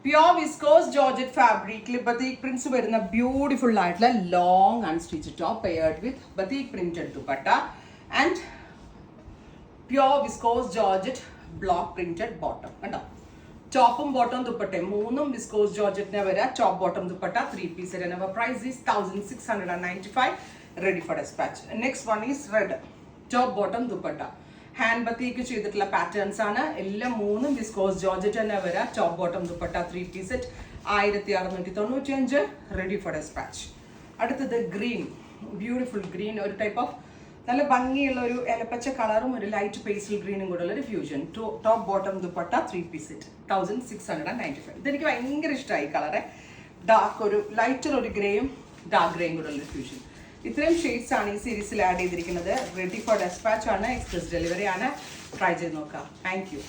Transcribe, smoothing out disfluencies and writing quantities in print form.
Pure viscose georgette ഫാബ്രിക്കിൽ batik prints വരുന്ന beautiful ആയിട്ടുള്ള long unstitch top paired with batik printed dupatta and pure viscose georgette block printed bottom കണ്ടോ. ടോപ്പും bottom ദുപ്പട്ടയും മൂന്നും വിസ്കോസ് ജോർജറ്റിനെ വരാം. Top bottom dupatta 3 piece and our price is 1695, ready for dispatch. Next one is red top bottom dupatta. Hand batik ചെയ്തിട്ടുള്ള patterns ആണ്. എല്ലാം മൂന്നും വിസ്കോസ് ജോർജറ്റ് തന്നെ വരാം. Top bottom dupatta 3 piece set 1695, ready for dispatch. അടുത്തത് ഗ്രീൻ, ബ്യൂട്ടിഫുൾ ഗ്രീൻ, ഒരു type of നല്ല ഭംഗിയുള്ള ഒരു ഇലപ്പച്ച കളറും ഒരു ലൈറ്റ് പേസ്റ്റൽ ഗ്രീനും കൂടെ ഉള്ള ഒരു fusion. Top bottom dupatta 3 piece set 1695. ഇതെനിക്ക് ഭയങ്കര ഇഷ്ടമായി കളറെ. ഡാർക്ക് ഒരു ലൈറ്റർ ഒരു ഗ്രേയും ഡാർക്ക് ഗ്രേയും കൂടെ ഉള്ളൊരു ഫ്യൂഷൻ. ഇത്രയും ഷെയ്ഡ്സ് ആണ് ഈ സീരീസിൽ ആഡ് ചെയ്തിരിക്കുന്നത്. റെഡി ഫോർ ഡെസ്പാച്ച് ആണ്, എക്സ്പ്രസ് ഡെലിവറി ആണ്. ട്രൈ ചെയ്ത് നോക്കാം. Thank you.